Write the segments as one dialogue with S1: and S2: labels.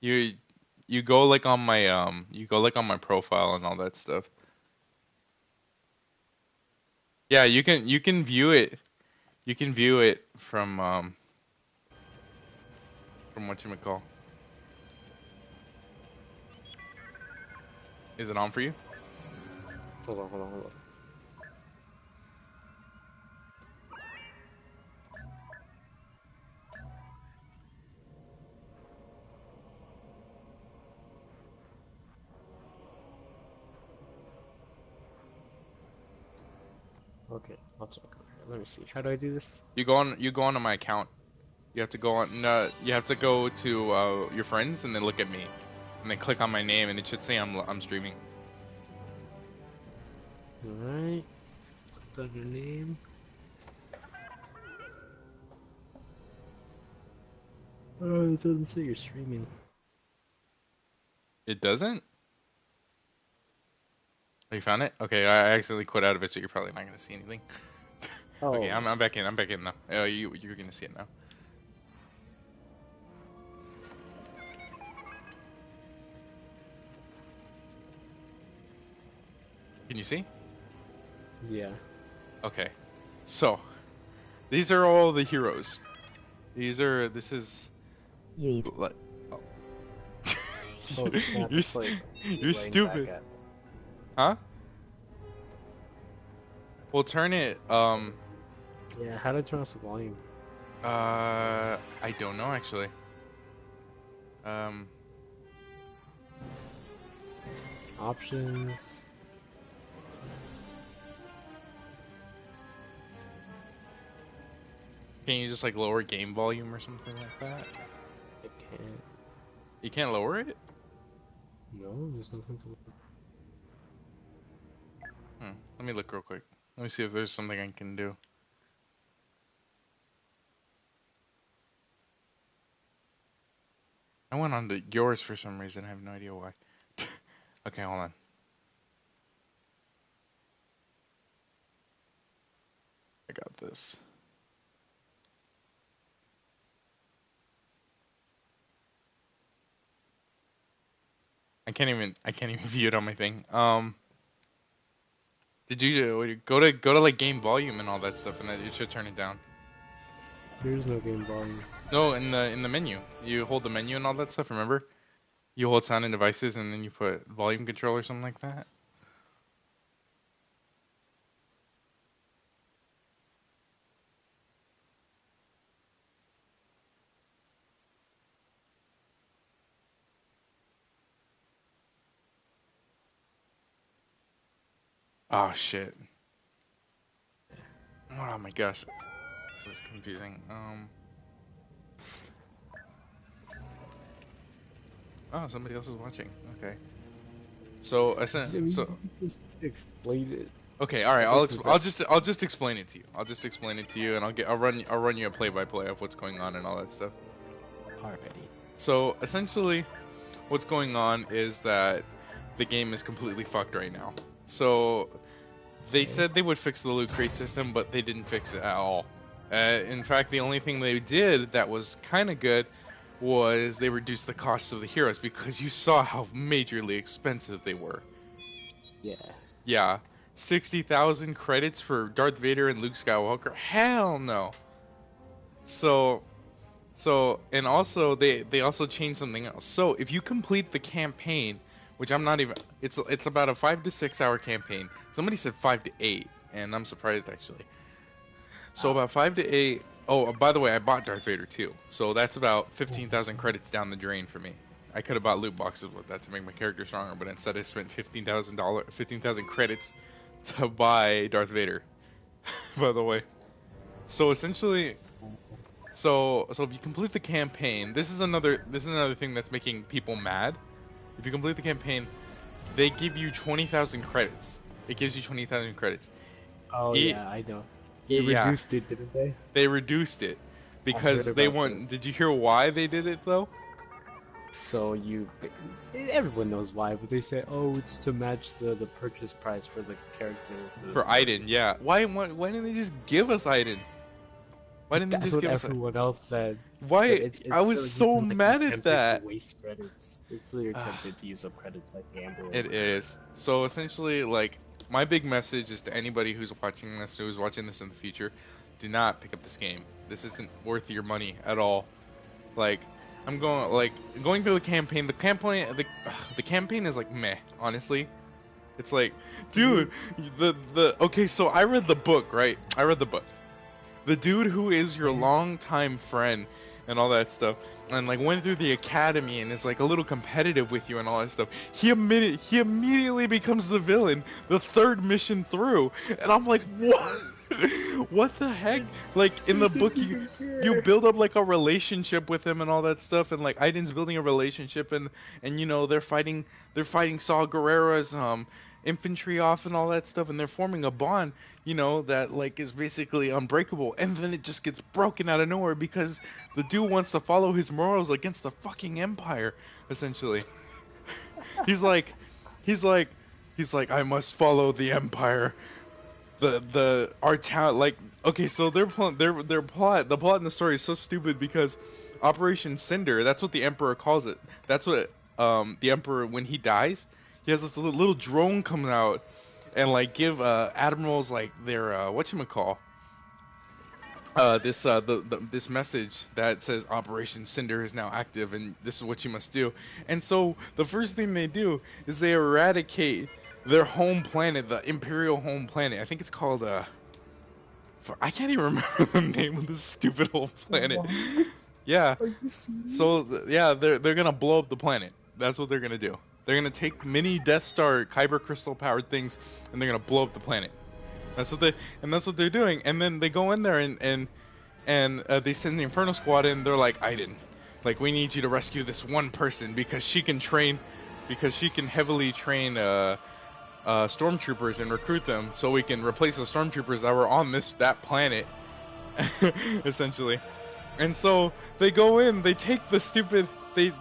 S1: You you go like on my you go like on my profile and all that stuff. Yeah, you can view it. You can view it from what you call. Is it on for you?
S2: Hold on, hold on, hold on. Okay, I'll check over here. Let me see. How do I do this?
S1: You go onto my account. You have to go on you have to go to your friends and then look at me. And then click on my name and it should say I'm streaming.
S2: Alright. Click on your name. Oh, it doesn't say you're streaming.
S1: It doesn't? Oh, you found it? Okay, I accidentally quit out of it, so you're probably not gonna see anything. Okay,
S2: Oh,
S1: I'm back in. I'm back in now. Oh, you're gonna see it now. Can you see?
S2: yeah.
S1: Okay. So, these are all the heroes. This is
S3: Yeet.
S1: like oh.
S2: Oh snap!
S1: you're
S2: It's like
S1: you're
S2: laying back
S1: stupid.
S2: at me.
S1: Huh? We'll turn it
S2: Yeah. How to turn off the volume?
S1: I don't know actually. Um
S2: Options.
S1: can you just like lower game volume or something like that?
S2: I can't.
S1: You can't lower it?
S2: No, there's nothing to.
S1: Let me look real quick. Let me see if there's something I can do. I went on to yours for some reason. I have no idea why. Okay, hold on. I got this. I can't even view it on my thing. Did you go to like game volume and all that stuff and then it should turn it down.
S2: There's no game volume.
S1: No, in the menu. You hold the menu and all that stuff, remember? You hold sound and devices and then you put volume control or something like that. Oh shit. Oh my gosh. This is confusing. Oh, somebody else is watching. Okay. So I
S2: I
S1: sent
S2: mean,
S1: so
S2: you just explain it.
S1: okay, all right.
S2: But this is
S1: I'll just explain it to you. I'll just explain it to you, and I'll run you a play-by-play of what's going on and all that stuff.
S2: already.
S1: So essentially, what's going on is that the game is completely fucked right now. So they
S2: Okay.
S1: said they would fix the loot crate system, but they didn't fix it at all. In fact, the only thing they did that was kind of good was they reduced the cost of the heroes because you saw how majorly expensive they were.
S2: Yeah.
S1: Yeah, 60,000 credits for Darth Vader and Luke Skywalker? Hell no. So, and also they also changed something else. So if you complete the campaign, which I'm not even, it's about a 5 to 6 hour campaign. Somebody said 5 to 8, and I'm surprised actually. So about 5 to 8. Oh, by the way, I bought Darth Vader too. So that's about 15,000 credits down the drain for me. I could have bought loot boxes with that to make my character stronger, but instead I spent $15,000 credits to buy Darth Vader. By the way, so essentially, so if you complete the campaign, this is another thing that's making people mad. If you complete the campaign, they give you 20,000 credits. It gives you 20,000 credits.
S2: Oh
S1: It,
S2: yeah, I know. They
S1: yeah,
S2: reduced it, didn't they?
S1: they reduced it
S2: I heard
S1: because they
S2: about
S1: want. Did
S2: this.
S1: you hear why they did it though?
S2: So everyone knows why, but they say, oh, it's to match the purchase price for the character.
S1: For Iden, yeah. Why didn't they just give us Iden? Why didn't they
S2: That's
S1: just
S2: what
S1: give us that?
S2: everyone else said.
S1: Why?
S2: But
S1: I
S2: it's
S1: was
S2: silly because
S1: so
S2: like you're
S1: mad at
S2: tempted to
S1: that.
S2: waste credits. It's you're tempted to use up credits like gambling.
S1: It is. So essentially, like, my big message is to anybody who's watching this in the future, do not pick up this game. This isn't worth your money at all. Like, going through the campaign. The campaign is like meh. Honestly, it's like, dude, okay. So I read the book, right? I read the book. The dude who is your
S2: Okay.
S1: longtime friend and all that stuff, and like went through the academy and is like a little competitive with you and all that stuff. He immediately becomes the villain the third mission through, and I'm like, what? What the heck? Like in
S2: He
S1: the book,
S2: didn't
S1: you
S2: even
S1: you
S2: care.
S1: build up like a relationship with him and all that stuff, and like Aiden's building a relationship, and you know they're fighting Saw Gerrera's infantry off and all that stuff, and they're forming a bond, you know, that like is basically unbreakable, and then it just gets broken out of nowhere because the dude wants to follow his morals against the fucking empire, essentially. he's like he's like he's like, I must follow the empire. The our town, like, okay, so their plot, the plot in the story is so stupid because Operation Cinder, that's what the emperor calls it. That's what the emperor, when he dies, he has this little drone come out and like give admirals like their whatchamacall, this message that says Operation Cinder is now active and this is what you must do. And so the first thing they do is they eradicate their home planet, the Imperial home planet. I think it's called I can't even remember the name of this stupid old planet.
S2: What?
S1: Yeah.
S2: Are you
S1: So
S2: serious?
S1: yeah, they're gonna blow up the planet. That's what they're gonna do. They're gonna take mini Death Star Kyber crystal powered things and they're gonna blow up the planet. That's what they're doing. And then they go in there and they send the Inferno Squad in. They're like, Aiden, like, we need you to rescue this one person because she can heavily train stormtroopers and recruit them, so we can replace the stormtroopers that were on that planet, essentially. And so they go in, they take the stupid, they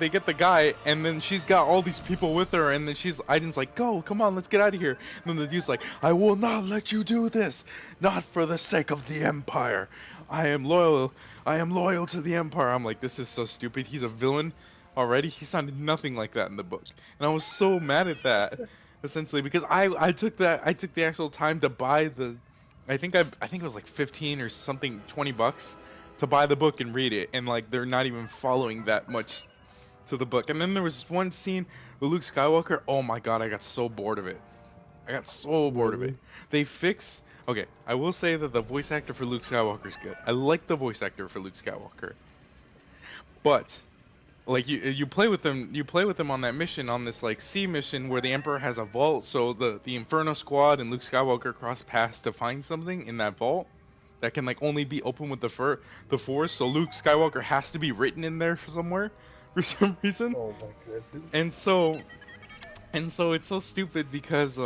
S1: get the guy, and then she's got all these people with her, and then Aiden's like, go, come on, let's get out of here. And then the dude's like, I will not let you do this, not for the sake of the Empire. I am loyal to the Empire. I'm like, this is so stupid. He's a villain already. He sounded nothing like that in the book, and I was so mad at that, essentially, because I took the actual time to buy the, I think it was like 15 or something, $20 to buy the book and read it, and like they're not even following that much to the book. And then there was one scene with Luke Skywalker. Oh my god, I got so bored of it. I got so bored of it.
S2: Really?
S1: They fix. Okay, I will say that the voice actor for Luke Skywalker is good. I like the voice actor for Luke Skywalker, but like you play with them on that mission, on this like sea mission where the Emperor has a vault, so the Inferno Squad and Luke Skywalker cross paths to find something in that vault that can like only be open with the Force. So Luke Skywalker has to be written in there somewhere for some reason.
S2: Oh my goodness.
S1: And so it's so stupid because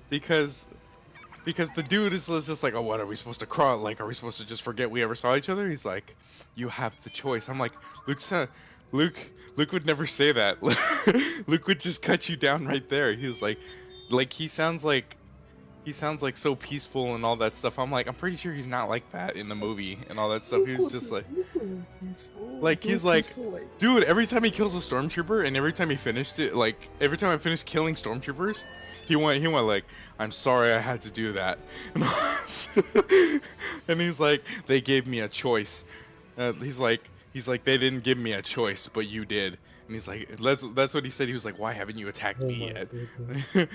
S1: because the dude is just like, oh, what are we supposed to crawl? Like, are we supposed to just forget we ever saw each other? He's like, you have the choice. I'm like, Luke said, Luke, Luke would never say that. Luke would just cut you down right there. He was like he sounds like so peaceful and all that stuff. I'm like, I'm pretty sure he's not like that in the movie and all that stuff. He was just
S2: Luke wasn't peaceful.
S1: like
S2: He was
S1: he's like,
S2: peaceful, like,
S1: dude, every time he kills a stormtrooper and every time he finished it, like every time I finished killing stormtroopers, he went like, I'm sorry I had to do that. And he's like, they gave me a choice. He's like they didn't give me a choice, but you did. And he's like, that's what he said. He was like, why haven't you attacked
S2: oh
S1: me
S2: my goodness.
S1: yet?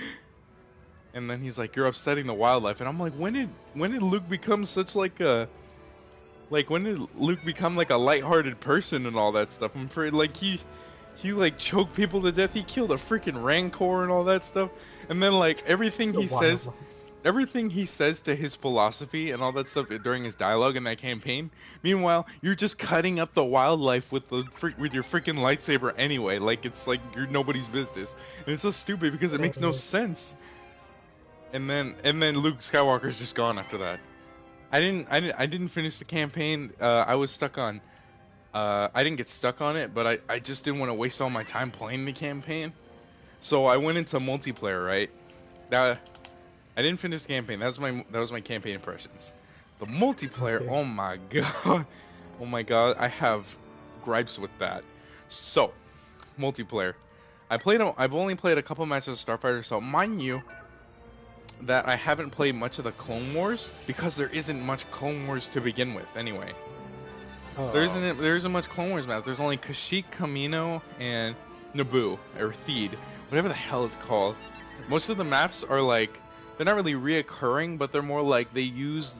S1: And then he's like, you're upsetting the wildlife. And I'm like, when did Luke become such like a, like, when did Luke become like a lighthearted person and all that stuff? I'm afraid like he like choked people to death. He killed a freaking Rancor and all that stuff. And then like
S2: So wild.
S1: everything he says to his philosophy and all that stuff during his dialogue in that campaign. Meanwhile, you're just cutting up the wildlife with with your freaking lightsaber anyway. Like, it's like you're nobody's business. And it's so stupid because it makes no sense. And then Luke Skywalker's just gone after that. I didn't finish the campaign. I was stuck on. I didn't get stuck on it, but I just didn't want to waste all my time playing the campaign. So I went into multiplayer, right? Now, I didn't finish the campaign. That was my campaign impressions. The multiplayer,
S2: Okay.
S1: oh my god. Oh my god, I have gripes with that. So, multiplayer. I've only played a couple matches of Starfighter, so mind you that I haven't played much of the Clone Wars because there isn't much Clone Wars to begin with anyway.
S2: Oh.
S1: There isn't much Clone Wars map. There's only Kashyyyk, Kamino, and Naboo or Theed, whatever the hell it's called. Most of the maps are like they're not really reoccurring, but they're more like they use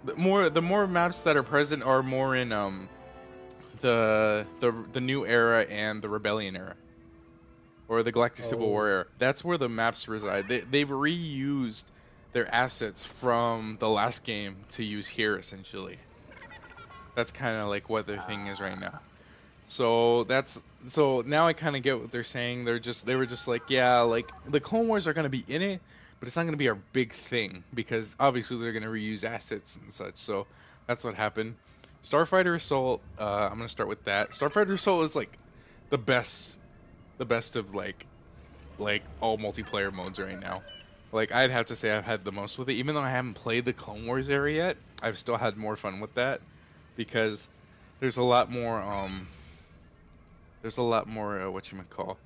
S1: the more maps that are present are more in the new era and the Rebellion era or the Galactic Civil War
S2: Oh.
S1: era. That's where the maps reside. They've reused their assets from the last game to use here essentially. That's kind of like what their thing is right now.
S2: Ah.
S1: So now I kind of get what they're saying. They were just like, yeah, like the Clone Wars are gonna be in it, but it's not gonna be our big thing because obviously they're gonna reuse assets and such. So that's what happened. Starfighter Assault. I'm gonna start with that. Starfighter Assault is like the best, the best of like all multiplayer modes right now. Like I'd have to say I've had the most with it, even though I haven't played the Clone Wars era yet. I've still had more fun with that because there's a lot more whatchamacall,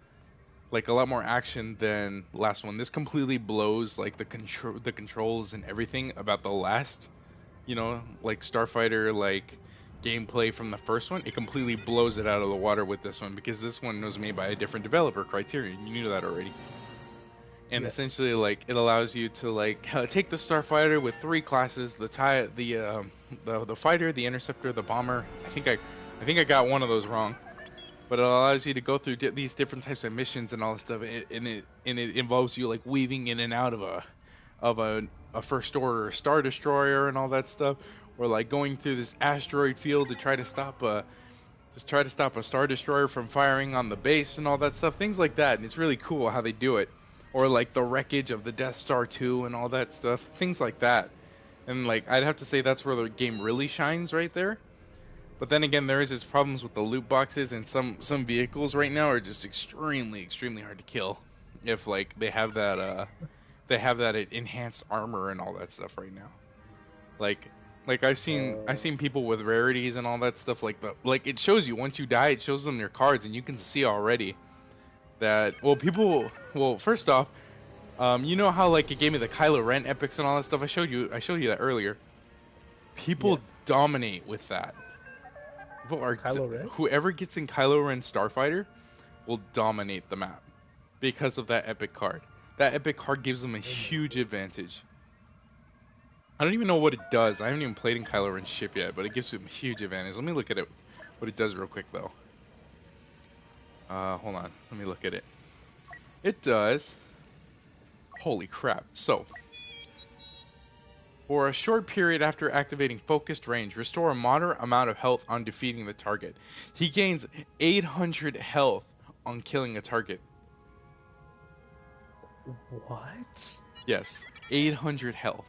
S1: like a lot more action than last one. This completely blows like the controls and everything about the last, like Starfighter like gameplay from the first one. It completely blows it out of the water with this one because this one was made by a different developer, Criterion. You knew that already. And
S2: Yeah.
S1: essentially like it allows you to like take the Starfighter with three classes: the fighter, the interceptor, the bomber. I think I got one of those wrong, but it allows you to go through these different types of missions and all this stuff, and it involves you like weaving in and out of a first order star destroyer and all that stuff, or like going through this asteroid field to try to stop a star destroyer from firing on the base and all that stuff, things like that. And it's really cool how they do it, or like the wreckage of the Death Star 2 and all that stuff, things like that. And like I'd have to say that's where the game really shines right there. But then again, there is its problems with the loot boxes, and some vehicles right now are just extremely hard to kill. If like they have that enhanced armor and all that stuff right now. Like I've
S2: Oh.
S1: seen people with rarities and all that stuff like it shows you once you die, it shows them your cards, and you can see already that first off, you know how like it gave me the Kylo Ren epics and all that stuff. I showed you that earlier.
S2: Yeah.
S1: People dominate with that. People are
S2: Kylo Ren?
S1: whoever gets in Kylo Ren Starfighter will dominate the map because of that epic card. That epic card gives them a
S2: Oh my
S1: huge
S2: goodness.
S1: advantage. I don't even know what it does. I haven't even played in Kylo Ren's ship yet, but it gives him a huge advantage. Let me look at it, what it does real quick though. Hold on. Let me look at it. It does. Holy crap. So, for a short period after activating focused range, restore a moderate amount of health on defeating the target. He gains 800 health on killing a target.
S2: What?
S1: Yes, 800 health.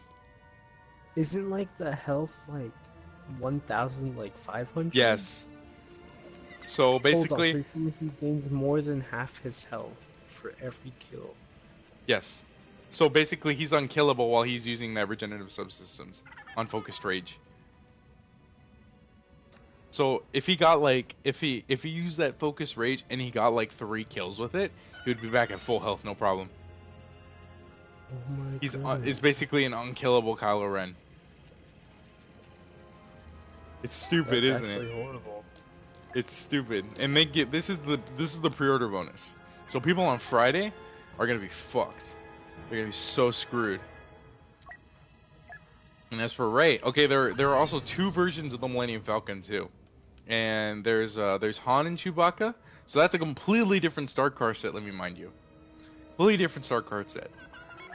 S2: Isn't like the health like 1,000 like 500?
S1: Yes. So
S2: Hold on, so
S1: basically,
S2: he gains more than half his health for every kill.
S1: yes. So basically, he's unkillable while he's using that regenerative subsystems on focused rage. So if he got like if he used that focused rage and he got like 3 kills with it, he would be back at full health, no problem.
S2: Oh my
S1: It's
S2: goodness.
S1: basically an unkillable Kylo Ren. It's stupid,
S2: That's
S1: isn't it?
S2: actually horrible.
S1: It's stupid. And they get this is the pre-order bonus. So people on Friday are gonna be fucked. They're gonna be so screwed. And as for Rey, okay, there are also two versions of the Millennium Falcon too. And there's Han and Chewbacca. So that's a completely different start card set, let me mind you. Completely different start card set.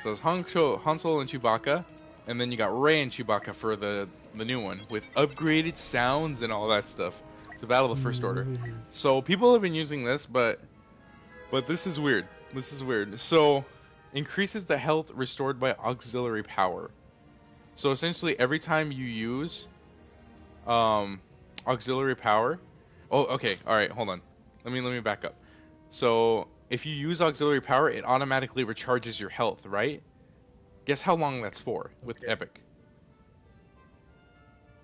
S1: So it's Han Solo and Chewbacca, and then you got Rey and Chewbacca for the new one with upgraded sounds and all that stuff to battle the First Order.
S2: Mm.
S1: So people have been using this, but this is weird. This is weird. So increases the health restored by auxiliary power. So essentially, every time you use auxiliary power. Oh, okay. All right. Hold on. Let me back up. So if you use auxiliary power, it automatically recharges your health, right? Guess how long that's for with
S2: Okay.
S1: Epic?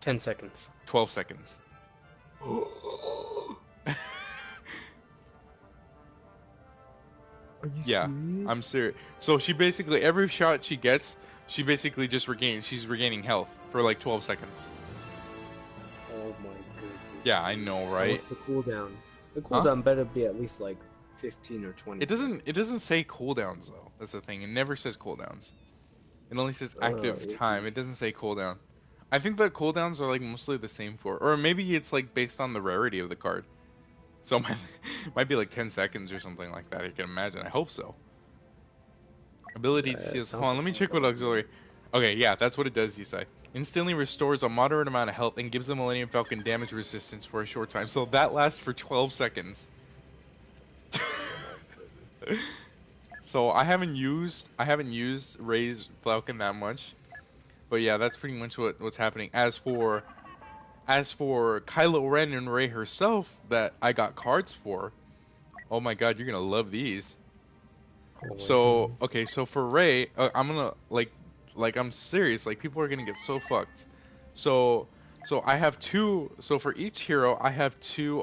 S2: 10 seconds.
S1: 12 seconds.
S2: Are you
S1: Yeah, I'm
S2: serious?
S1: serious. So she basically, every shot she gets, she basically just she's regaining health for like 12 seconds.
S2: Oh my goodness,
S1: Yeah, I
S2: dude.
S1: know,
S2: And
S1: right?
S2: what's the cooldown? The
S1: Huh?
S2: cooldown better be at least like 15 or 20
S1: It
S2: seconds.
S1: doesn't say cooldowns though. That's the thing. It never says cooldowns. It only says active time. It doesn't say cooldown. I think the cooldowns are like mostly the same for, or maybe it's like based on the rarity of the card. So it might be like 10 seconds or something like that. I can imagine. I hope so. Ability to
S2: It
S1: steal. Hold
S2: sounds
S1: on,
S2: like
S1: let me
S2: something
S1: check what
S2: that would be.
S1: auxiliary. Okay, yeah, that's what it does, you say. Instantly restores a moderate amount of health and gives the Millennium Falcon damage resistance for a short time. So that lasts for 12 seconds.
S2: Oh my goodness.
S1: So I haven't used Ray's Falcon that much. But yeah, that's pretty much what's happening. As for Kylo Ren and Rey herself that I got cards for. Oh my god, you're gonna love these.
S2: Oh my
S1: So
S2: goodness.
S1: okay, so for Ray, I'm gonna like I'm serious. Like people are gonna get so fucked. So I have two. So for each hero, I have two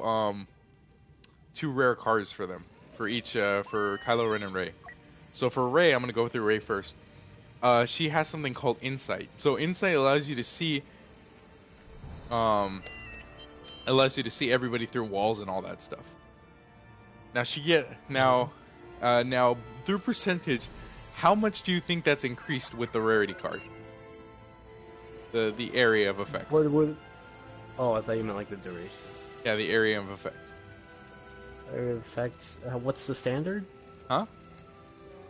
S1: rare cards for them for each for Kylo Ren and Rey. So for Rey, I'm gonna go through Rey first. She has something called Insight. So Insight um allows you to see everybody through walls and all that stuff. Now she get
S2: Oh.
S1: now through percentage, how much do you think that's increased with the rarity card? The area of effect.
S2: What would? Oh, I thought you meant like the duration.
S1: Yeah, the area of effect.
S2: Area of effects. What's the standard?
S1: Huh?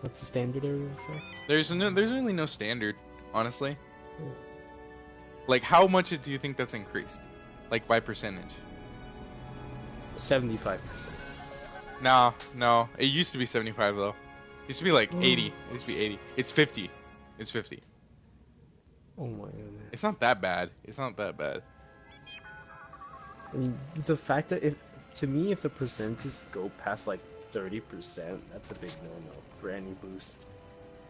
S2: What's the standard area of effects?
S1: There's really no standard, honestly. Like how much do you think that's increased? Like by percentage?
S2: 75%.
S1: No. It used to be 75 though. It used to be like 80. It used to be 80. It's 50. It's 50.
S2: Oh my
S1: It's
S2: goodness.
S1: not that bad. It's not that bad.
S2: I mean, the fact that if, to me, if the percentages go past like 30%, that's a big no-no for any boost.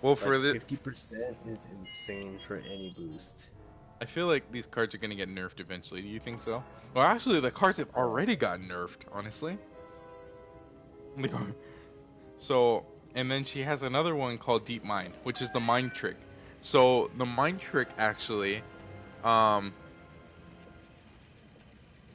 S1: Well,
S2: Like
S1: for the
S2: 50% is insane for any boost.
S1: I feel like these cards are gonna get nerfed eventually. Do you think so? Well, actually, the cards have already gotten nerfed, honestly. Like, so, and then she has another one called Deep Mind, which is the mind trick. So the mind trick actually, um,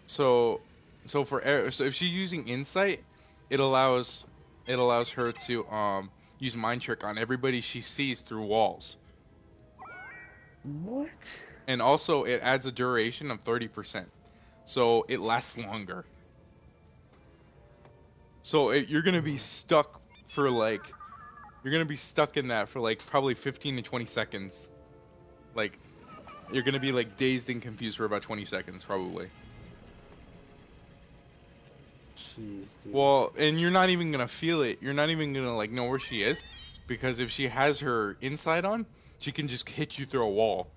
S1: so so if she's using Insight, it allows her to use mind trick on everybody she sees through walls,
S2: What?
S1: and also it adds a duration of 30%, so it lasts longer. So you're gonna be stuck for like you're gonna be stuck in that for like probably 15 to 20 seconds. Like you're gonna be like dazed and confused for about 20 seconds probably.
S2: Jeez, dude.
S1: Well, and you're not even gonna feel it. You're not even gonna like know where she is, because if she has her inside on, she can just hit you through a wall.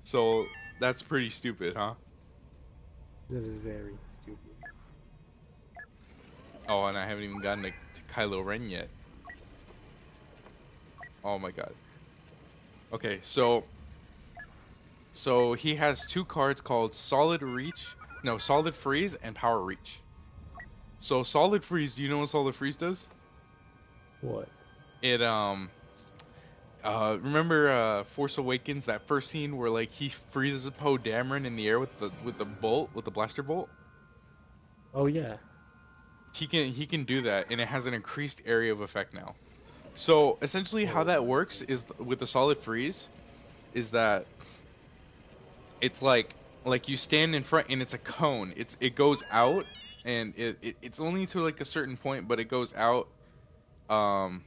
S1: So that's pretty stupid, huh?
S2: That is very stupid.
S1: Oh, and I haven't even gotten to Kylo Ren yet. Oh my god. Okay, so he has two cards called Solid Freeze and Power Reach. So Solid Freeze, do you know what Solid Freeze does?
S2: What?
S1: It remember Force Awakens, that first scene where like he freezes Poe Dameron in the air with the blaster bolt?
S2: Oh yeah.
S1: He can do that, and it has an increased area of effect now. So essentially how
S2: Oh
S1: that
S2: my
S1: works is with the Solid Freeze is that it's like you stand in front and it's a cone. It goes out, and it's only to like a certain point, but it goes out um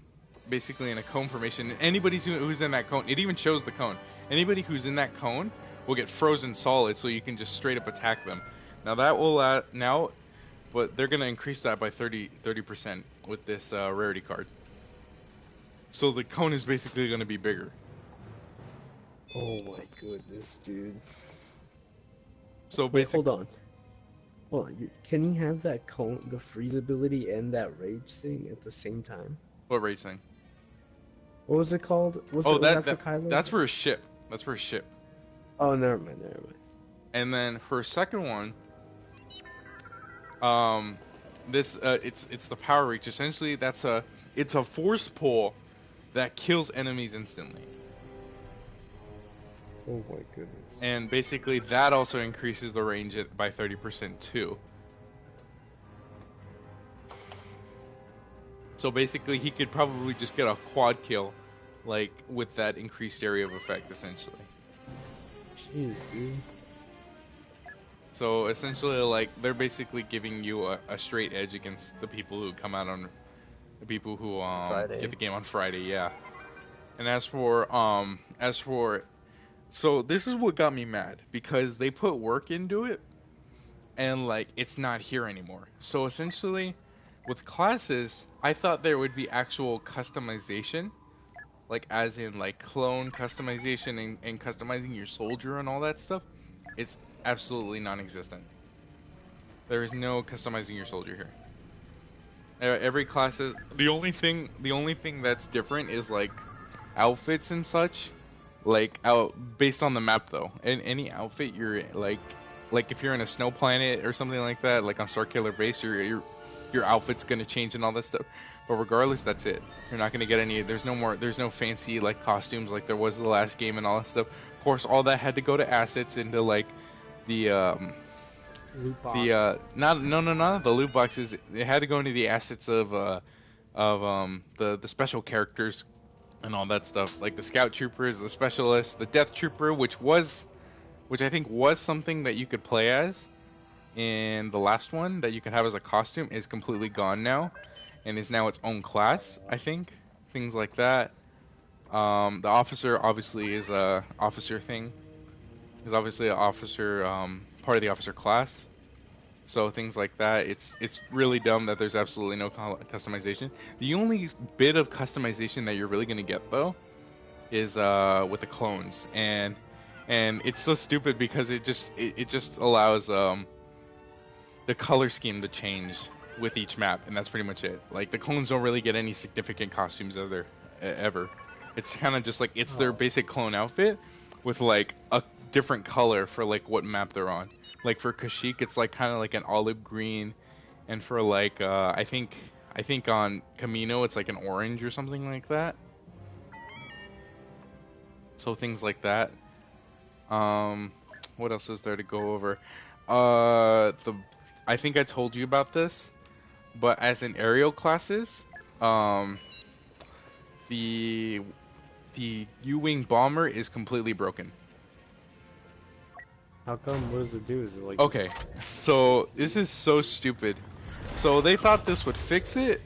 S1: basically in a cone formation. And anybody who's in that cone, it even shows the cone. Anybody who's in that cone will get frozen solid, so you can just straight up attack them. Now that will now, but they're gonna increase that by 30% with this rarity card. So the cone is basically gonna be bigger.
S2: Oh my goodness, dude.
S1: So
S2: Wait,
S1: basic
S2: hold on. Hold on. Can he have that cone, the freeze ability, and that rage thing at the same time?
S1: What racing?
S2: What was it called?
S1: Oh,
S2: Was that for
S1: that's
S2: Kylo?
S1: for a ship. That's for a ship.
S2: Oh, never mind, never mind.
S1: And then her second one, um, it's the power reach. Essentially, it's a force pull that kills enemies instantly.
S2: Oh my goodness.
S1: And basically that also increases the range by 30% too. So basically he could probably just get a quad kill, like, with that increased area of effect, essentially.
S2: Jeez, dude.
S1: So essentially, like, they're basically giving you a straight edge against the people who come out on, the people who get
S2: Friday.
S1: the game on Friday, yeah. And so this is what got me mad, because they put work into it and like it's not here anymore. So essentially, with classes, I thought there would be actual customization, like as in like clone customization and customizing your soldier and all that stuff. It's absolutely non-existent. There is no customizing your soldier here. Every class is the only thing that's different is like outfits and such, like out based on the map though. And any outfit you're like if you're in a snow planet or something like that, like on Starkiller Base, your outfit's gonna change and all that stuff. But regardless, that's it. You're not gonna get any. There's no fancy like costumes like there was the last game and all that stuff. Of course, all that had to go to assets into like the
S2: Loot box.
S1: not no no not the loot boxes. It had to go into the assets of the special characters and all that stuff, like the scout troopers, the specialist, the death trooper, which I think was something that you could play as in the last one, that you could have as a costume, is completely gone now and is now its own class, I think. Things like that. The officer obviously is a officer thing. Is obviously an officer, part of the officer class. So things like that. It's really dumb that there's absolutely no customization. The only bit of customization that you're really gonna get though is with the clones, and it's so stupid because it just allows the color scheme to change with each map, and that's pretty much it. Like the clones don't really get any significant costumes ever. It's kind of just like it's their
S2: Oh.
S1: basic clone outfit with like a different color for like what map they're on. Like for Kashyyyk, it's like kind of like an olive green, and for like I think on Camino it's like an orange or something like that. So things like that. Um, what else is there to go over? The I think I told you about this, but as in aerial classes, um, the the U-wing bomber is completely broken.
S2: How come? What does it do? Is it like
S1: Okay,
S2: just...
S1: so this is so stupid. So they thought this would fix it.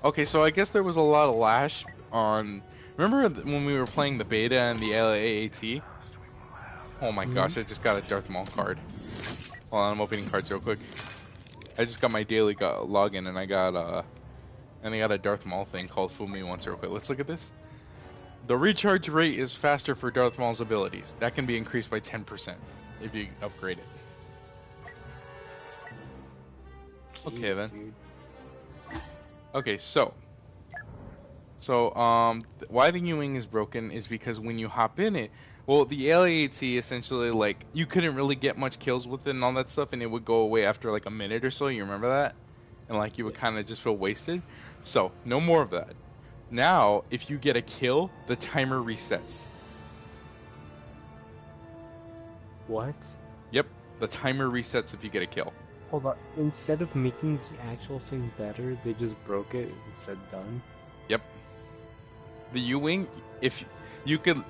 S1: Okay, so I guess there was a lot of lash on. Remember when we were playing the beta and the LAAT? Oh my
S2: Mhm.
S1: gosh, I just got a Darth Maul card. Hold on, I'm opening cards real quick. I just got my daily login and I got a Darth Maul thing called Fool Me Once real quick. Let's look at this. The recharge rate is faster for Darth Maul's abilities. That can be increased by 10% if you upgrade it. Okay
S2: Jeez,
S1: then.
S2: dude.
S1: Okay, so why the U-wing is broken is because when you hop in it, well, the LAAT essentially, like, you couldn't really get much kills with it and all that stuff, and it would go away after like a minute or so. You remember that? And like you would
S2: Yeah.
S1: kind of just feel wasted. So no more of that. Now, if you get a kill, the timer resets.
S2: What?
S1: Yep, the timer resets if you get a kill.
S2: Hold on. Instead of making the actual thing better, they just broke it and said done.
S1: Yep. The U-wing, if you can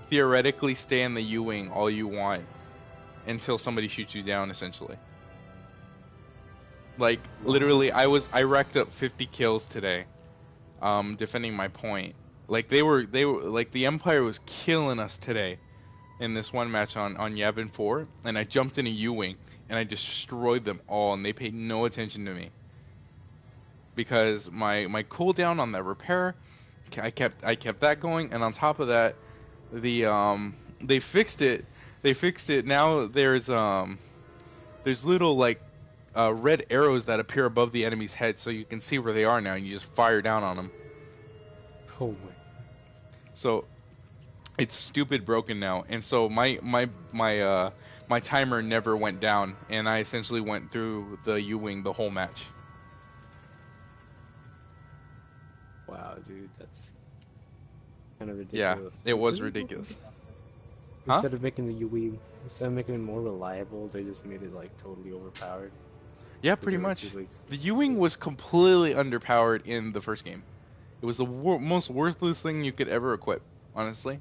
S1: theoretically stay in the U-wing all you want until somebody shoots you down, essentially. Like literally, I racked up 50 kills today, defending my point. Like they were like the Empire was killing us today in this one match on Yavin 4, and I jumped in a U-wing and I destroyed them all, and they paid no attention to me because my cooldown on that repair, I kept that going, and on top of that, they fixed it. They fixed it. Now there's little like red arrows that appear above the enemy's head, so you can see where they are now, and you just fire down on them.
S2: Oh my.
S1: So It's stupid broken now, and so my timer never went down, and I essentially went through the U-wing the whole match.
S2: Wow, dude, that's kind of
S1: Yeah,
S2: ridiculous.
S1: it
S2: They
S1: was
S2: really broke
S1: ridiculous.
S2: it down.
S1: Huh?
S2: Instead of making the UE, instead of making it more reliable, they just made it like totally overpowered
S1: Yeah,
S2: because
S1: pretty
S2: they were too
S1: much.
S2: lazy to
S1: The
S2: fix
S1: U-wing
S2: it.
S1: was completely underpowered in the first game. It was the most worthless thing you could ever equip, honestly.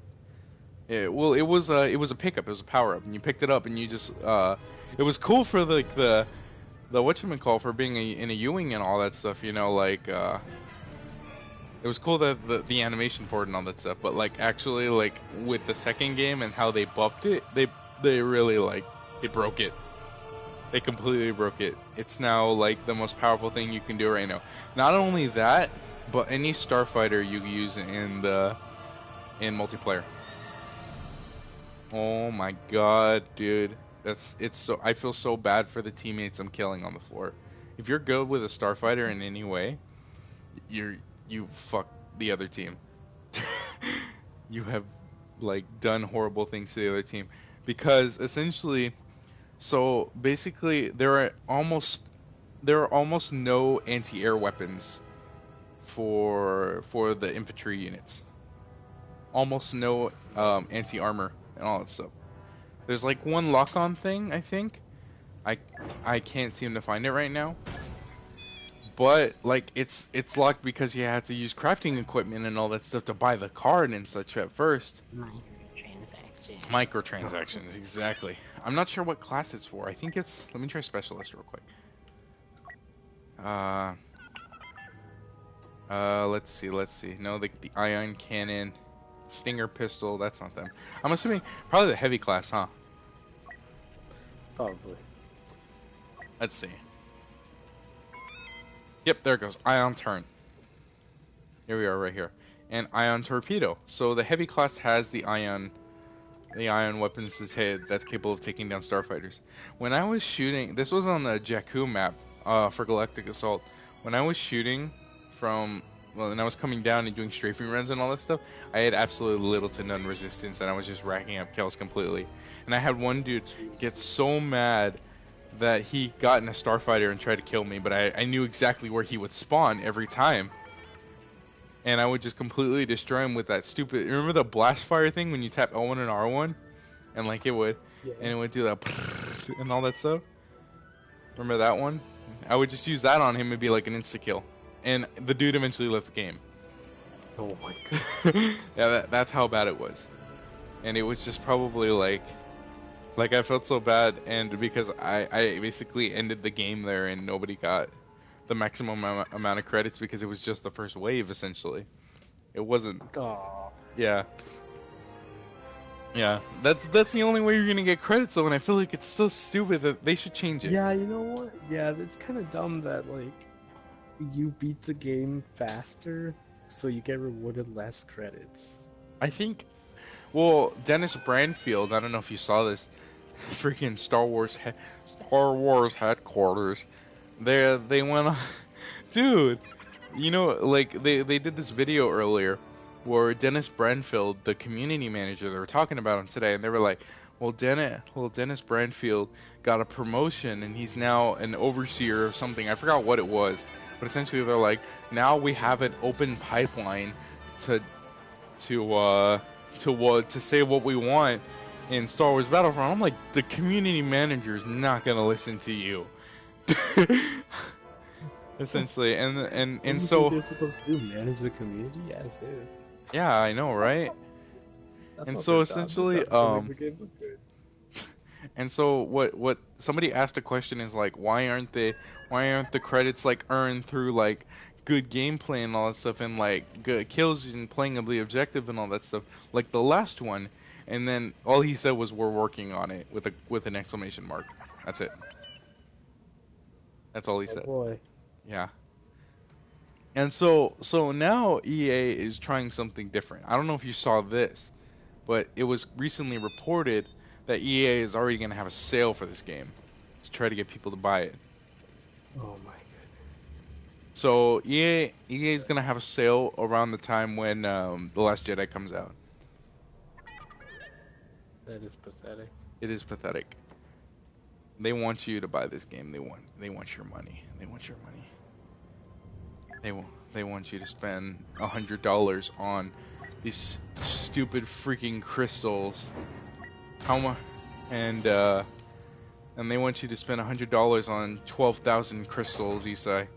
S1: Yeah, well, it was a pickup, it was a power up, and you picked it up, and you just it was cool for like the whatchamacall for being in a U-wing and all that stuff, you know, like it was cool that the animation for it and all that stuff, but like actually like with the second game and how they buffed it, they really like they broke it. They completely broke it. It's now like the most powerful thing you can do right now. Not only that, but any starfighter you use in multiplayer. Oh my god, dude. It's so I feel so bad for the teammates I'm killing on the floor. If you're good with a starfighter in any way, you're you fuck the other team. You have like done horrible things to the other team because essentially so basically there are almost no anti-air weapons for the infantry units. Almost no anti-armor and all that stuff. There's like one lock-on thing, I think. I I can't seem to find it right now. But like it's locked because you had to use crafting equipment and all that stuff to buy the card and such at first.
S3: Microtransactions.
S1: Microtransactions, exactly. I'm not sure what class it's for. I think it's. Let me try specialist real quick. Uh, let's see, let's see. No, the ion cannon, stinger pistol. That's not them. I'm assuming probably the heavy class, huh?
S2: Probably.
S1: Let's see. Yep, there it goes. Ion turn. Here we are, right here. And ion torpedo. So the heavy class has the ion weapons that's capable of taking down starfighters. When I was shooting, this was on the Jakku map for Galactic Assault. When I was shooting from, well, and I was coming down and doing strafing runs and all that stuff, I had absolutely little to none resistance, and I was just racking up kills completely. And I had one dude get so mad that he got in a starfighter and tried to kill me, but I knew exactly where he would spawn every time. And I would just completely destroy him with that stupid. Remember the blast fire thing when you tap L1 and R1, and like
S2: Yeah.
S1: and it would do that and all that stuff. Remember that one? I would just use that on him and be like an insta kill, and the dude eventually left the game.
S2: Oh my god.
S1: Yeah, that's how bad it was, and it was just probably like I felt so bad, and because I basically ended the game there, and nobody got the maximum amount of credits because it was just the first wave essentially. It wasn't.
S2: Aw.
S1: Yeah. Yeah. That's the only way you're gonna get credits though, and I feel like it's so stupid that they should change it.
S2: Yeah, you know what? Yeah, it's kind of dumb that like you beat the game faster, so you get rewarded less credits.
S1: I think. Well, Dennis Brandfield. I don't know if you saw this. Freaking Star Wars headquarters. They went on. Dude, you know, like they did this video earlier where Dennis Brandfield, the community manager, they were talking about him today, and they were like, Dennis Brandfield got a promotion, and he's now an overseer of something. I forgot what it was, but essentially they're like, now we have an open pipeline to to say what we want in Star Wars Battlefront. I'm like, the community manager is not gonna listen to you. Essentially,
S2: What do
S1: and
S2: you
S1: so
S2: think they're supposed to do? Manage the community? Yeah, seriously.
S1: yeah, I know, right?
S2: That's
S1: And
S2: not
S1: so
S2: their job. Their
S1: essentially,
S2: job is to make the game look good.
S1: and so what somebody asked a question is like, why aren't the credits like earned through like good gameplay and all that stuff, and like good kills and playing of the objective and all that stuff, like the last one? And then all he said was, we're working on it with an exclamation mark. That's it. That's all he
S2: Oh
S1: said.
S2: boy.
S1: Yeah. And so now EA is trying something different. I don't know if you saw this, but it was recently reported that EA is already going to have a sale for this game to try to get people to buy it.
S2: Oh my goodness.
S1: So EA is going to have a sale around the time when The Last Jedi comes out.
S2: That is pathetic.
S1: It is pathetic. They want you to buy this game. They want your money. They want your money. They want you to spend $100 on these stupid freaking crystals. How much? And they want you to spend $100 on 12,000 crystals, Isai.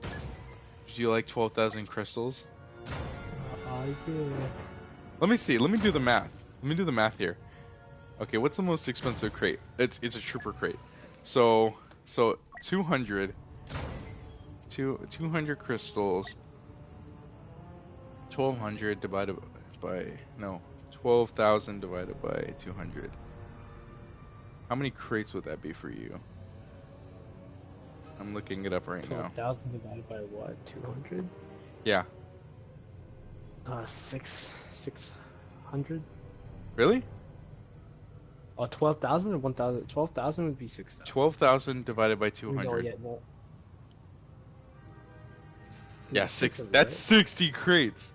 S1: Do you like 12,000 crystals?
S2: Yeah.
S1: Let me see. Let me do the math. Let me do the math here. Okay, what's the most expensive crate? It's a trooper crate. So 200 crystals. 1,200 divided by 12,000 divided by 200. How many crates would that be for you? I'm looking it up right now.
S2: 12,000 divided by what? 200?
S1: Yeah.
S2: 600?
S1: Really?
S2: Oh, 12,000 or 1,000? 12,000 would be 6,000.
S1: 12,000 divided by 200.
S2: No, yeah, no.
S1: Yeah, that's 60 crates.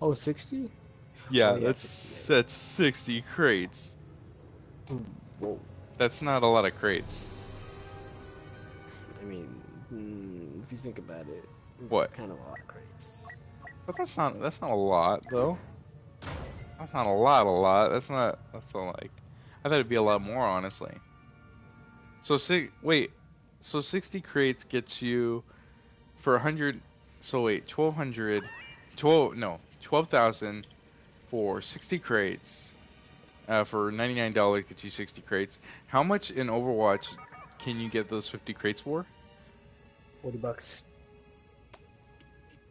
S2: Oh, 60?
S1: Yeah,
S2: Oh, yeah,
S1: that's
S2: 60,
S1: that's 60 crates.
S2: Whoa.
S1: That's not a lot of crates.
S2: I mean, if you think about it,
S1: What?
S2: it's kind of a lot of crates.
S1: But that's not a lot though. That's not a lot. That's all like. I thought it'd be a lot more, honestly. So 60 crates gets you for 100. So wait, 1,200. 12,000 for 60 crates. For $99 gets you 60 crates. How much in Overwatch can you get those 50 crates for?
S2: $40.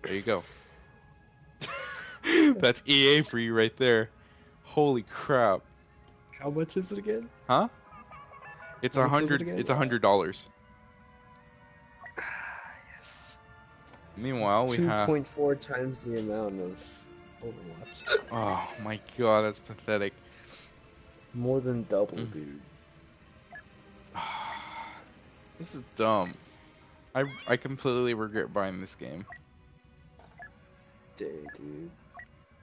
S1: There you go. That's EA for you right there. Holy crap.
S2: How much is it again?
S1: Huh? It's
S2: How much is it
S1: $100.
S2: again?
S1: It's $100.
S2: Yes.
S1: Meanwhile, we have
S2: 2.4 times the amount of Overwatch.
S1: Oh my god, that's pathetic.
S2: More than double, dude.
S1: This is dumb. I completely regret buying this game.
S2: Dang, dude.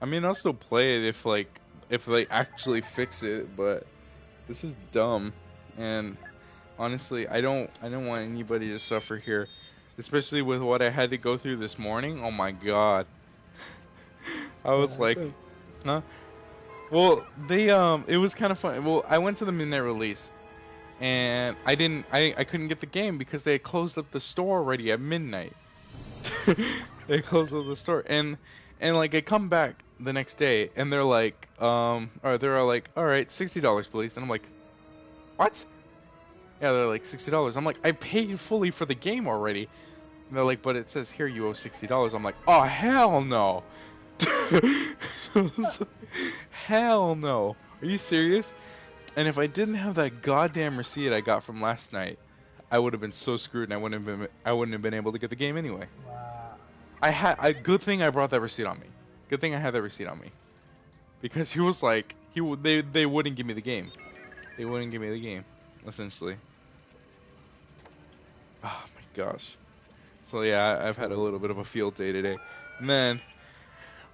S1: I mean, I'll still play it if they actually fix it, but this is dumb. And honestly, I don't want anybody to suffer here, especially with what I had to go through this morning. Oh my god. I was like, huh? Well, it was kind of fun. Well, I went to the midnight release, and I couldn't get the game because they had closed up the store already at midnight. They closed up the store, and like I come back the next day, and they're like, all right, $60, please, and I'm like, what? Yeah, they're like $60. I'm like, I paid fully for the game already. And they're like, but it says here you owe $60. I'm like, oh hell no. Hell no. Are you serious? And if I didn't have that goddamn receipt I got from last night, I would have been so screwed, and I wouldn't have been able to get the game anyway.
S2: Wow.
S1: Good thing I brought that receipt on me. Good thing I had that receipt on me. Because he was like, they wouldn't give me the game. They wouldn't give me the game, essentially. Oh my gosh. So yeah, I've had a little bit of a field day today. And then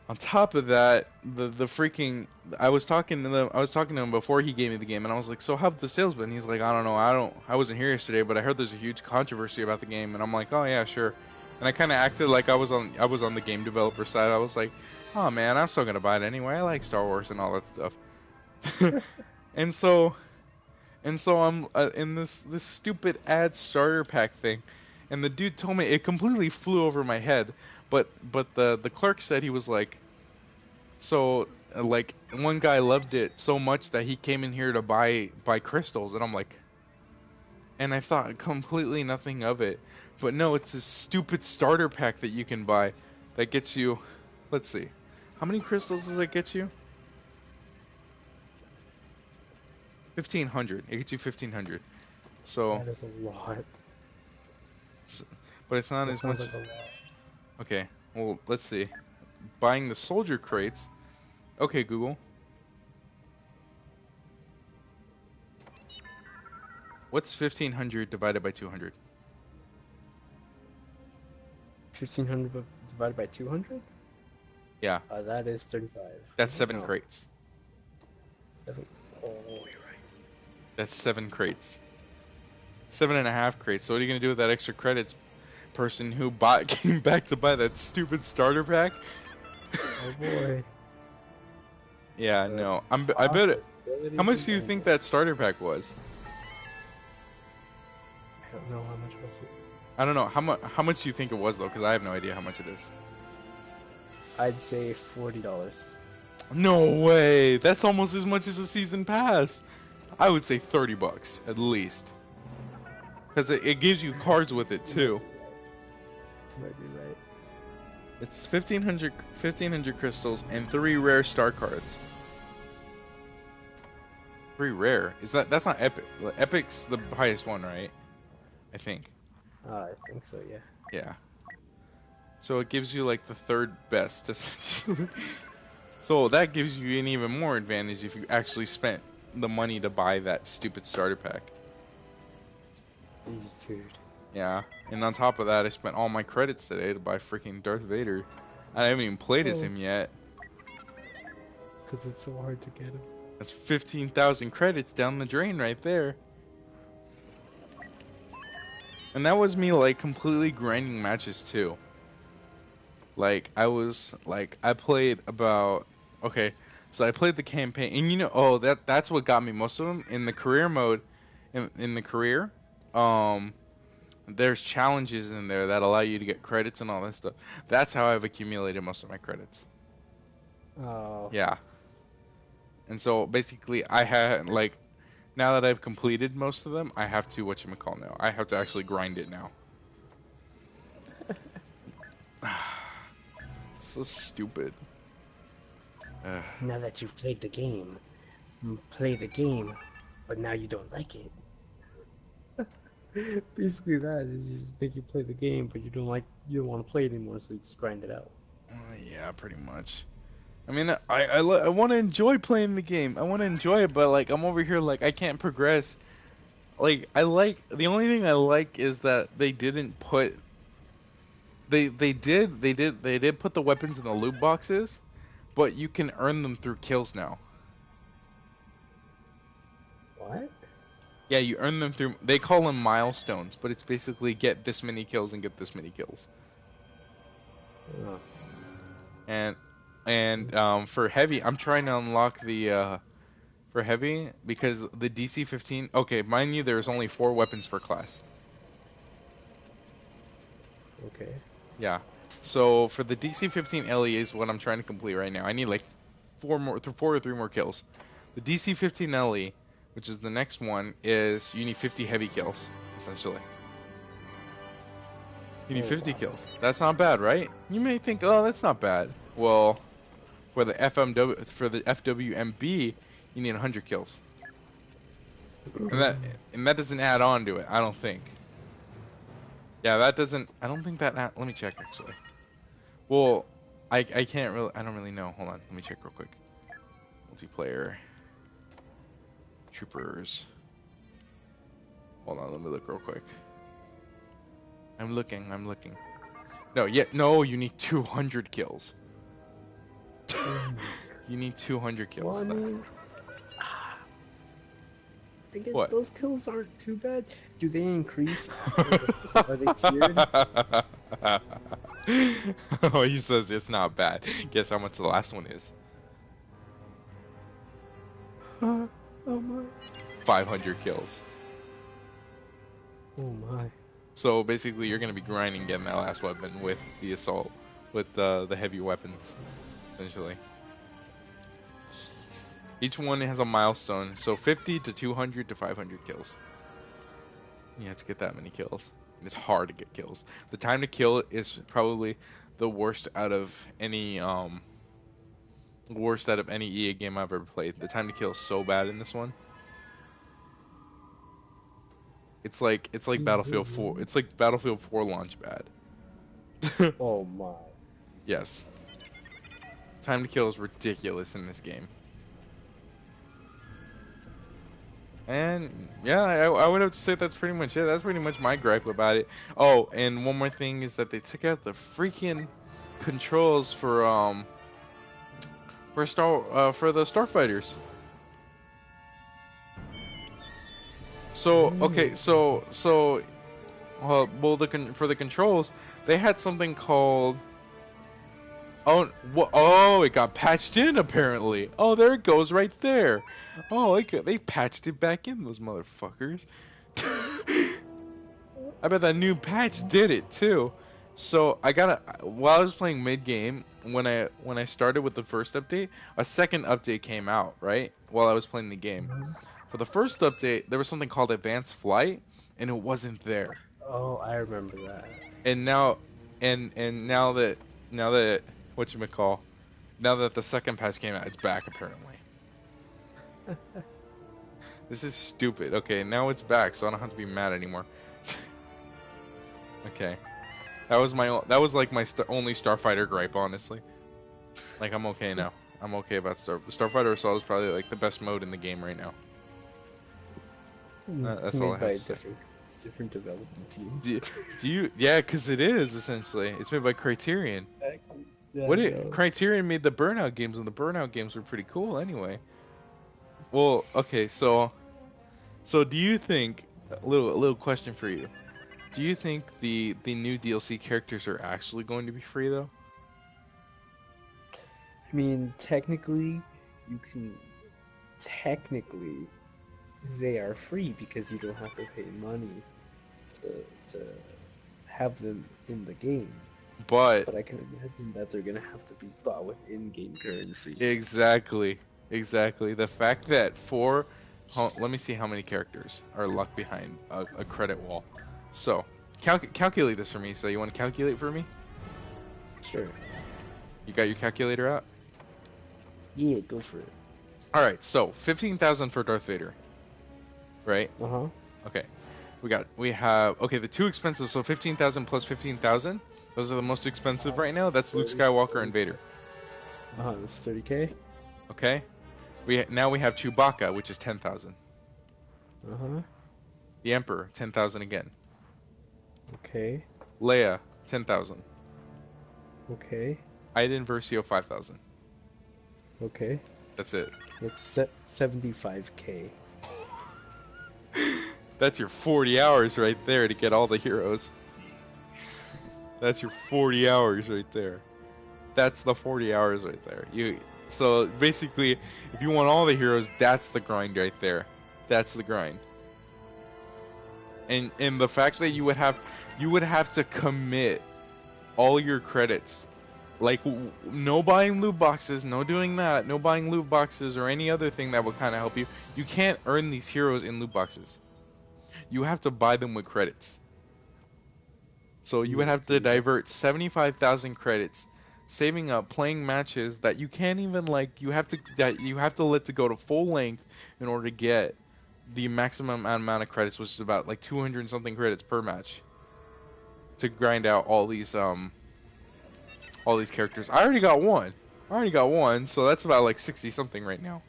S1: on top of that, the freaking I was talking to him before he gave me the game, and I was like, "So how've the sales been?" He's like, "I don't know. I wasn't here yesterday, but I heard there's a huge controversy about the game." And I'm like, "Oh yeah, sure." And I kind of acted like I was on the game developer side. I was like, "Oh man, I'm still gonna buy it anyway. I like Star Wars and all that stuff." and so I'm in this stupid ad starter pack thing, and the dude told me it completely flew over my head. But the clerk said he was like, so like one guy loved it so much that he came in here to buy crystals, and I'm like, and I thought completely nothing of it. But no, it's this stupid starter pack that you can buy that gets you, let's see, how many crystals does it get you? 1,500. It gets you 1,500. So
S2: that is a lot.
S1: But it's not
S2: That
S1: as
S2: sounds
S1: much.
S2: like a lot.
S1: Okay, well, let's see. Buying the soldier crates. Okay, Google. What's 1,500 divided by 200?
S2: 1,500 divided by 200?
S1: Yeah.
S2: That is 35.
S1: That's 7
S2: Oh.
S1: crates.
S2: Oh, you're right.
S1: That's 7 crates. 7.5 crates. So what are you gonna do with that extra credits, person who came back to buy that stupid starter pack?
S2: Oh boy.
S1: Yeah, no. I bet it. How much do you think that starter pack was?
S2: I don't know how much was it.
S1: I don't know. How much do you think it was though? Because I have no idea how much it is.
S2: I'd say $40.
S1: No way. That's almost as much as a season pass. I would say $30 at least. Because it gives you cards with it too.
S2: Might be right.
S1: It's 1500 crystals and 3 rare star cards. 3 rare. That's not epic. Epic's the highest one, right? I think.
S2: I think so, yeah.
S1: Yeah. So it gives you like the 3rd best essentially. So that gives you an even more advantage if you actually spent the money to buy that stupid starter pack.
S2: Dude.
S1: Yeah. And on top of that, I spent all my credits today to buy freaking Darth Vader. I haven't even played as him yet.
S2: Because it's so hard to get him.
S1: That's 15,000 credits down the drain right there. And that was me like completely grinding matches too. Like I played about, okay, so I played the campaign, and you know, oh, that's what got me most of them in the career mode. In the career, there's challenges in there that allow you to get credits and all that stuff. That's how I've accumulated most of my credits.
S2: Oh.
S1: Yeah. And so basically, I had like, now that I've completed most of them, I have to whatchamacall now. I have to actually grind it now. So stupid.
S2: Now that you've played the game, play the game, but now you don't like it. Basically, that is just make you play the game, but you don't want to play it anymore, so you just grind it out.
S1: Yeah, pretty much. I mean, I want to enjoy playing the game. I want to enjoy it, but like I'm over here like I can't progress. Like the only thing I like is that they didn't put. They did put the weapons in the loot boxes, but you can earn them through kills now.
S2: What?
S1: Yeah, you earn them through. They call them milestones, but it's basically get this many kills and get this many kills.
S2: Oh.
S1: And for heavy, I'm trying to unlock the for heavy because the DC-15. Okay, mind you, there's only 4 weapons per class.
S2: Okay.
S1: Yeah. So for the DC-15 LE is what I'm trying to complete right now. I need like 4 or 3 more kills. The DC-15 LE, which is the next one, is you need 50 heavy kills essentially. You need 50 kills. That's not bad, right? You may think, oh, that's not bad. Well, for the FWMB, you need 100 kills. And that doesn't add on to it, I don't think. Yeah, that doesn't. I don't think that. Let me check actually. Well, I can't really. I don't really know. Hold on. Let me check real quick. Multiplayer. Troopers. Hold on. Let me look real quick. I'm looking. No, no. You need 200 kills. You need 200 kills.
S2: I guess
S1: What?
S2: those kills aren't too bad. Do they increase are they tiered?
S1: Oh, he says it's not bad. Guess how much the last one is?
S2: How much?
S1: 500 kills.
S2: Oh my.
S1: So basically, you're gonna be grinding getting that last weapon with the assault, with the heavy weapons, essentially. Each one has a milestone, so 50 to 200 to 500 kills. You have to get that many kills. And it's hard to get kills. The time to kill is probably the worst out of any EA game I've ever played. The time to kill is so bad in this one. It's like Battlefield 4. It's like Battlefield 4 launch bad.
S2: Oh my.
S1: Yes. Time to kill is ridiculous in this game. And yeah, I would have to say that's pretty much it. That's pretty much my gripe about it. Oh, and one more thing is that they took out the freaking controls for the starfighters. So okay, well, for the controls, they had something called it got patched in apparently. Oh, there it goes right there. Oh, they patched it back in, those motherfuckers. I bet that new patch did it too. So while I was playing mid game, when I started with the first update, a second update came out, right? While I was playing the game. For the first update, there was something called Advanced Flight, and it wasn't there.
S2: Oh, I remember that.
S1: And now, and now that whatchamacall, now that the second patch came out, it's back apparently. This is stupid. Okay, now it's back, so I don't have to be mad anymore. Okay, that was like my only Starfighter gripe, honestly. Like I'm okay now. I'm okay about Starfighter Assault is probably like the best mode in the game right now. That's all I have to say.
S2: Different development team.
S1: Do you? Yeah, because it is essentially. It's made by Criterion.
S2: Yeah,
S1: Criterion made the Burnout games, and the Burnout games were pretty cool anyway. Well, okay, so do you think a little question for you? Do you think the new DLC characters are actually going to be free though?
S2: I mean, technically they are free because you don't have to pay money to have them in the game. But I can imagine that they're gonna have to be bought with in-game currency.
S1: Exactly. The fact that let me see how many characters are locked behind a credit wall. So, calculate this for me. So you want to calculate for me?
S2: Sure.
S1: You got your calculator out?
S2: Yeah, go for it.
S1: All right. So 15,000 for Darth Vader. Right?
S2: Uh-huh.
S1: Okay. We have the two expensive. So 15,000 plus 15,000. Those are the most expensive right now. That's Luke Skywalker and Vader.
S2: That's 30K.
S1: Okay. Now we have Chewbacca, which is 10,000.
S2: Uh-huh.
S1: The Emperor, 10,000 again.
S2: Okay.
S1: Leia, 10,000.
S2: Okay.
S1: Iden Versio, 5,000.
S2: Okay.
S1: That's it.
S2: It's 75K.
S1: That's your 40 hours right there to get all the heroes. That's your 40 hours right there. That's the 40 hours right there. So basically, if you want all the heroes, that's the grind right there. That's the grind. And the fact that you would have to commit all your credits, like no buying loot boxes, no doing that, no buying loot boxes or any other thing that would kind of help you. You can't earn these heroes in loot boxes. You have to buy them with credits. So you would have to divert 75,000 credits, saving up, playing matches that you can't even you have to let to go to full length in order to get the maximum amount of credits, which is about like 200 and something credits per match, to grind out all these characters. I already got one, so that's about like 60 something right now.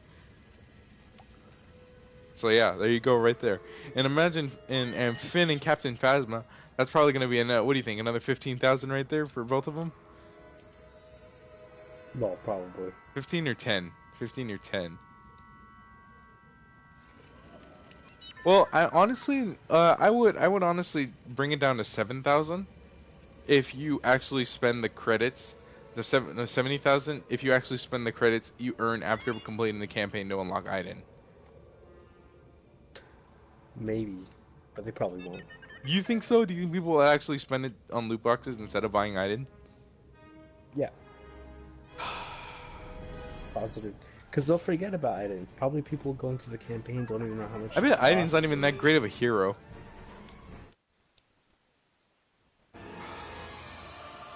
S1: So yeah, there you go right there. And imagine and Finn and Captain Phasma, that's probably going to be what do you think? Another 15,000 right there for both of them?
S2: Well, probably.
S1: 15 or 10. 15 or 10. Well, I would honestly bring it down to 7,000 if you actually spend the credits. The 70,000 if you actually spend the credits you earn after completing the campaign to unlock Iden.
S2: Maybe, but they probably won't.
S1: Do you think so? Do you think people will actually spend it on loot boxes instead of buying Iden?
S2: Yeah. Positive. Because they'll forget about Iden. Probably people going to the campaign don't even know how much.
S1: I bet Iden's not even that great of a hero.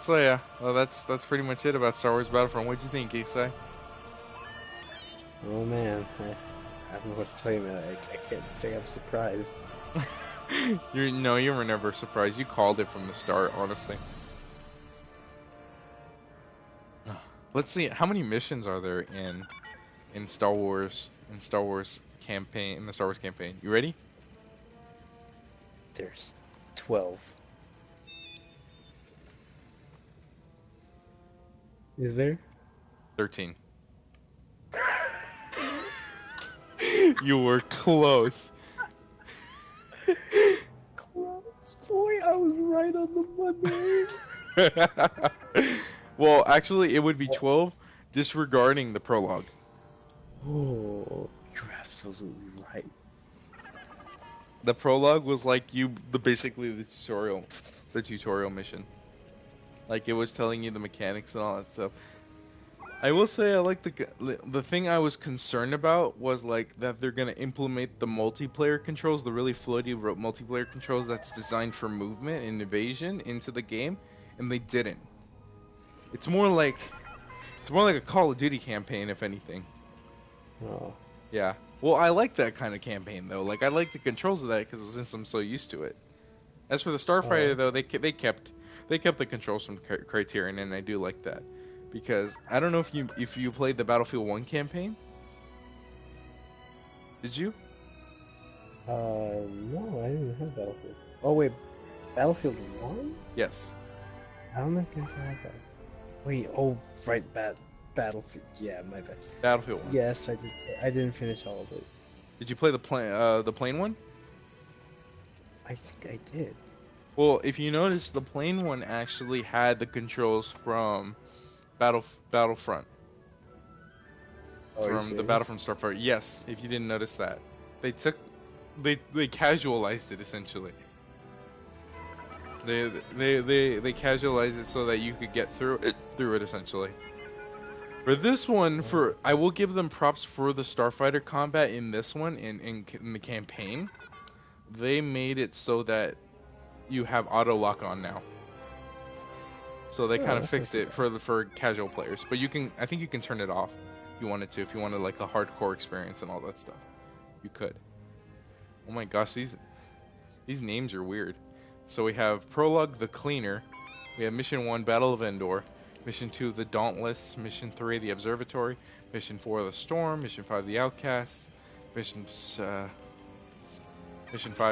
S1: So yeah, well that's pretty much it about Star Wars Battlefront. What'd you think, Isai?
S2: Oh man, I don't know what to tell you, man. I can't say I'm surprised.
S1: You were never surprised. You called it from the start, honestly. Let's see, how many missions are there in Star Wars campaign, in the Star Wars campaign? You ready?
S2: There's 12. Is there?
S1: 13. You were close.
S2: Close boy, I was right on the money.
S1: Well, actually, it would be 12, disregarding the prologue.
S2: Oh, you're absolutely right.
S1: The prologue was like basically the tutorial mission. Like it was telling you the mechanics and all that stuff. I will say I like the thing I was concerned about was like that they're gonna implement the multiplayer controls, the really floaty multiplayer controls that's designed for movement and evasion into the game, and they didn't. It's more like a Call of Duty campaign, if anything.
S2: Oh.
S1: Yeah. Well, I like that kind of campaign though. Like I like the controls of that because since I'm so used to it. As for the Starfighter though, they kept the controls from Criterion, and I do like that. Because I don't know if you played the Battlefield 1 campaign. Did you?
S2: No, I didn't have Battlefield. Oh wait, Battlefield 1?
S1: Yes.
S2: I don't think I had that. Wait, oh right, Battlefield. Yeah, my bad.
S1: Battlefield 1.
S2: Yes, I did. I didn't finish all of it.
S1: Did you play the plane one?
S2: I think I did.
S1: Well, if you notice, the plane one actually had the controls from Battlefront.
S2: Oh,
S1: From the Battlefront Starfighter. Yes, if you didn't notice that. They casualized it essentially. They casualized it so that you could get through it essentially. For this one, I will give them props for the Starfighter combat in this one in the campaign. They made it so that you have auto lock on now. So they kind of fixed it for casual players, but I think you can turn it off if you wanted to, if you wanted like the hardcore experience and all that stuff. You could. Oh my gosh, these names are weird. So we have Prologue, the Cleaner. We have Mission 1, Battle of Endor. Mission 2, the Dauntless. Mission 3, the Observatory. Mission 4, the Storm. Mission 5, the Outcast. Mission 5,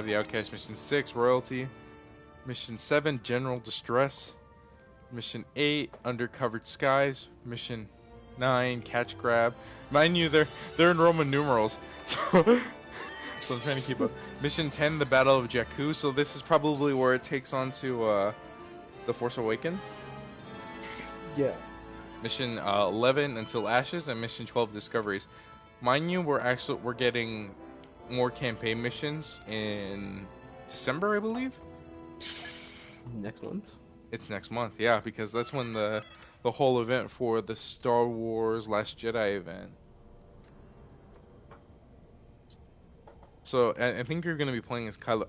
S1: the Outcast. Mission 6, Royalty. Mission 7, General Distress. Mission 8, Undercovered Skies. Mission 9, Catch Grab. Mind you, they're in Roman numerals, so I'm trying to keep up. Mission 10, the Battle of Jakku. So this is probably where it takes on to the Force Awakens.
S2: Yeah.
S1: Mission 11, Until Ashes, and Mission 12, Discoveries. Mind you, we're getting more campaign missions in December, I believe.
S2: Next month.
S1: It's next month, yeah, because that's when the whole event for the Star Wars Last Jedi event. So I think you're gonna be playing as Kylo.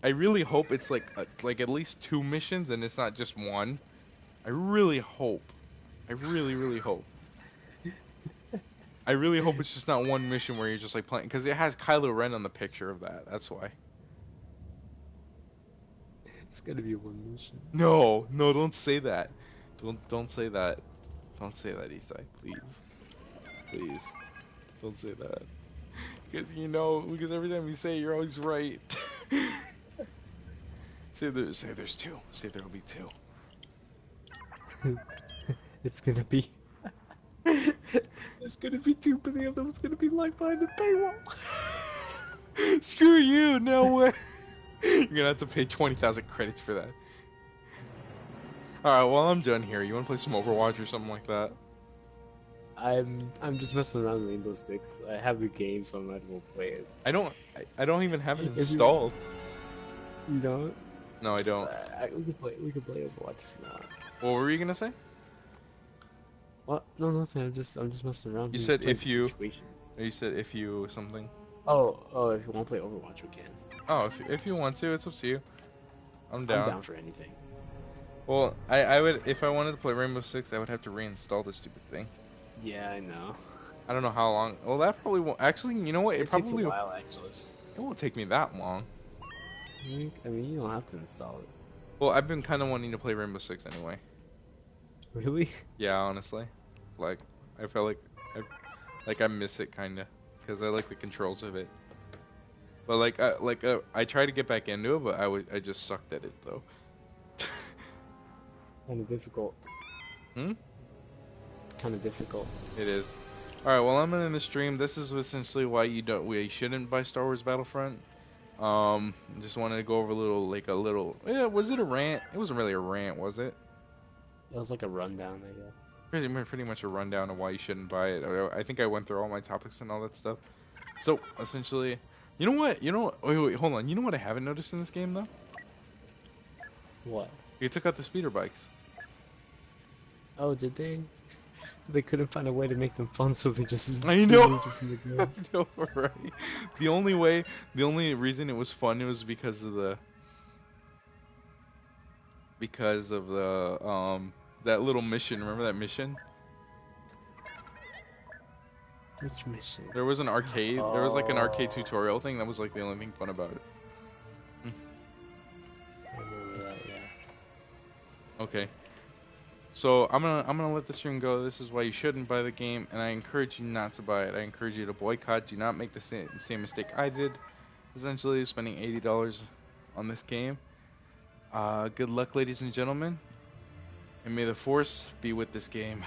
S1: I really hope it's like at least 2 missions and it's not just one. I really hope. I really hope. I really hope it's just not one mission where you're just like playing, because it has Kylo Ren on the picture of that. That's why.
S2: It's gonna be one mission.
S1: No, don't say that. Don't say that. Don't say that, Isai. Please. Don't say that. Because every time you say it, you're always right. say there's 2. Say there'll be 2.
S2: It's gonna be. It's gonna be 2, but the other one's gonna be like behind the paywall.
S1: Screw you! No way. You're gonna have to pay 20,000 credits for that. Alright, well, I'm done here. You wanna play some Overwatch or something like that?
S2: I'm just messing around with Rainbow Six. I have the game, so I might as well play it.
S1: I don't even have it installed.
S2: You don't?
S1: No, I don't.
S2: We could play Overwatch if you want.
S1: What were you gonna say?
S2: What? No, nothing. I'm just messing around.
S1: You said if you. Situations. You said if you something.
S2: Oh, if you want to play Overwatch, we can.
S1: Oh, if you want to, it's up to you. I'm down.
S2: I'm down for anything.
S1: Well, I would, if I wanted to play Rainbow Six, I would have to reinstall this stupid thing.
S2: Yeah, I know.
S1: I don't know how long. Well, that probably won't. Actually, you know what?
S2: It
S1: probably
S2: takes a while, actually.
S1: It won't take me that long.
S2: I mean, you don't have to install it.
S1: Well, I've been kind of wanting to play Rainbow Six anyway.
S2: Really?
S1: Yeah, honestly. Like, I felt like I miss it kinda, because I like the controls of it. But I tried to get back into it, but I just sucked at it though.
S2: Kind of difficult. Kind of difficult.
S1: It is. All right. Well, I'm in the stream. This is essentially why we shouldn't buy Star Wars Battlefront. Just wanted to go over a little. Yeah, was it a rant? It wasn't really a rant, was it?
S2: It was like a rundown, I guess.
S1: Pretty much a rundown of why you shouldn't buy it. I think I went through all my topics and all that stuff. So essentially, you know what? Wait, hold on. You know what I haven't noticed in this game though?
S2: What?
S1: You took out the speeder bikes.
S2: Oh, did they? They couldn't find a way to make them fun, so they just
S1: I know.
S2: removed it from the game.
S1: I know, right? The only reason it was fun was because of the that little mission. Remember that mission?
S2: Which mission?
S1: There was an arcade.
S2: Oh.
S1: There was like an arcade tutorial thing. That was like the only thing fun about it.
S2: I remember that, yeah.
S1: Okay. So I'm gonna let the stream go. This is why you shouldn't buy the game, and I encourage you not to buy it. I encourage you to boycott. Do not make the same mistake I did. Essentially, spending $80 on this game. Good luck, ladies and gentlemen, and may the force be with this game.